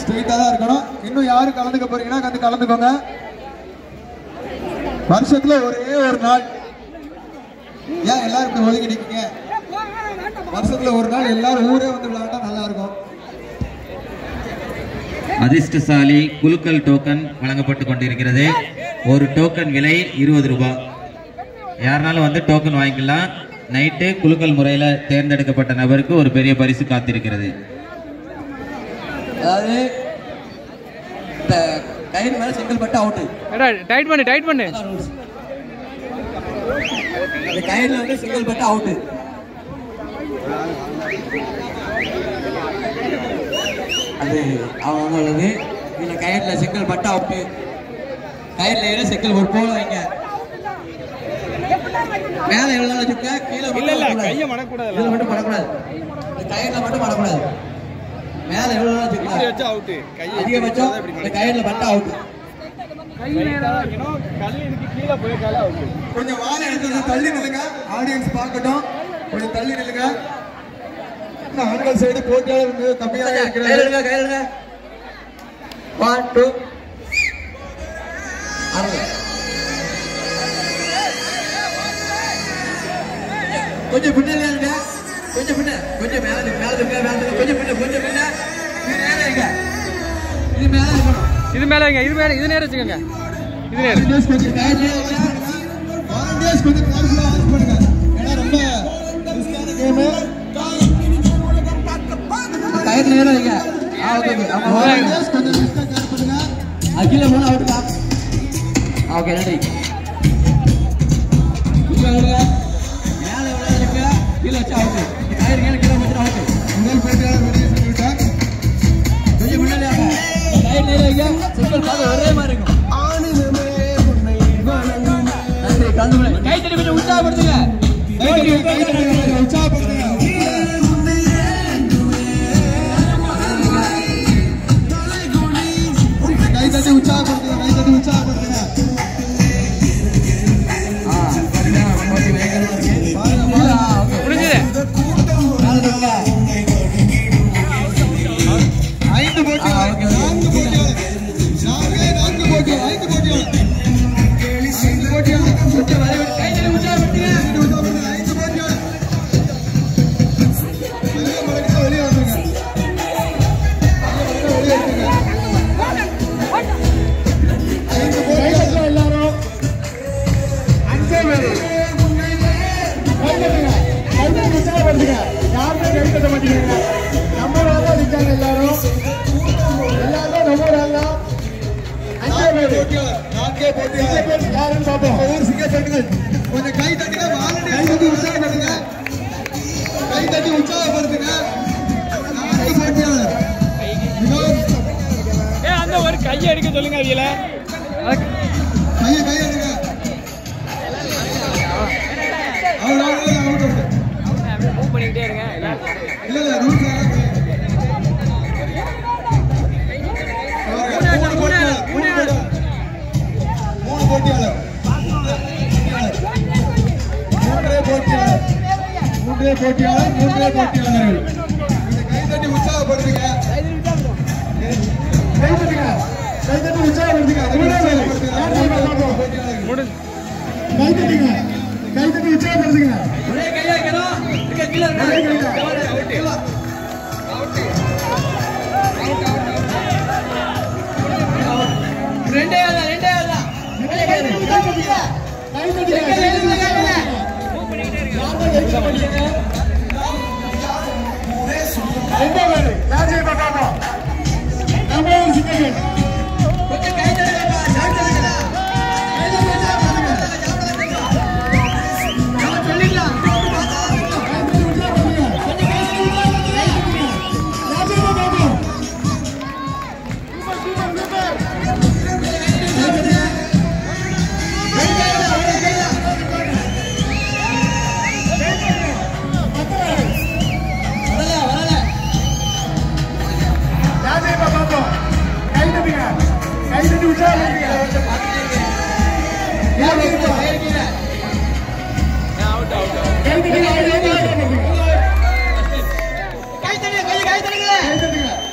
ஸ்ட்ரெயிட்டா தான் இருக்கணும். இன்னும் யாரு கலந்துக்க போறீங்கன்னா கலந்துக்கோங்க. வருஷத்துல ஒரே ஒரு நாள். ஏன் எல்லாரும் இப்படி ஒதுங்கி நிக்கீங்க? வருஷத்துல ஒரு நாள் எல்லாரும் ஊரே வந்து விளையாண்டா நல்லா இருக்கும். அதிர்ஷ்டசாலி குலுக்கல் டோக்கன் வழங்கப்பட்டு கொண்டிருக்கிறது. ஒரு டோக்கன் விலை 20 ரூபாய். யாருனாலும் வந்து டோக்கன் வாங்கிக்கலாம். நைட்டு குலுக்கல் முறையில் தேர்ந்தெடுக்கப்பட்ட நபருக்கு ஒரு பெரிய பரிசு காத்திருக்கிறது. அதாவது கயிறு மேல சிங்கிள் பட்டு அவுட். டைட் பண்ணு. இந்த கயிறுல வந்து சிங்கிள் பட்டு அவுட். அது அவங்களது. இதுல கயிறுல சிங்கிள் பட்டு அவுட். கயிறுல ஏற சிங்கிள் ஒரு போல வைங்க. மேல எவ்வளவு நாள் வச்சுக்க, கீழே கையை மடக்கூடாது. இதுல மட்டும் மடக்கூடாது. இந்த கயிறுல மட்டும் மடக்கூடாது. மேல எவ்வளவு நாள் வச்சுக்க அவுட். அதிகபட்சம் இந்த கயிறுல பட்டு அவுட். கொஞ்சம் வாழை எடுத்து தள்ளி நில்லுங்க. ஆடியன்ஸ் பார்க்கட்டும். கொஞ்சம் தள்ளி நில்லுங்க. ஆண்கள் சைடு போட்டியாளர் கம்மியாக இருக்கிறாங்க. கையிலுங்க 1 2 கொஞ்சம் பின்னாடி இருங்க. கொஞ்சம் மேல கொஞ்சம் பின்ன இது மேல இருக்கணும். இது நேரம் வச்சுக்கோங்க. கொஞ்சம் வாலண்டியர்ஸ் கொஞ்சம் கேர்ஃபுல்லா வாட்ச் பண்ணுங்க. ஏன்னா ரொம்ப ரிஸ்கான கேம். கயிறு நேரம் வைங்க. ஓகே வாலண்டியர்ஸ் கொஞ்சம் ரிஸ்கா கேர் பண்ணுங்க. அகில போன அவுட் தான். ஓகே நன்றி. மேல எவ்வளவு இருக்கு, கீழே வச்சு அவுட். கயிறு கீழே வச்சு அவுட். முதல் போட்டியாளர் வெளியே சென்றுவிட்டார். கொஞ்சம் முன்னாடி வாங்க. கயிறு நேரம் வைங்க. சிம்பிள் பார்க்க ஒரே மாதிரி இருக்கும். நன்றி. கை தட்டி கொஞ்சம் உற்சாகப்படுத்துங்க. உற்சாகப்படுத்துங்க. கை தட்டி உற்சாகப்படுத்துங்க. ஐந்து போட்டியாளர். கொஞ்சம் கை தட்டுங்க. கை தட்டி உற்சாகப்படுத்துங்க. அந்த ஒரு கையை எடுக்க சொல்லுங்க. அவியல கையை எடுங்க. மூவ் பண்ணிக்கிட்டே இருங்க. இல்ல ரூல்ஸ் மூன்றே போட்டியாளர்கள். கை தட்டி உற்சாகப்படுத்துங்க. ஒரே கையா இருக்கணும். ரெண்டே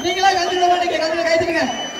நீங்களா எடுங்க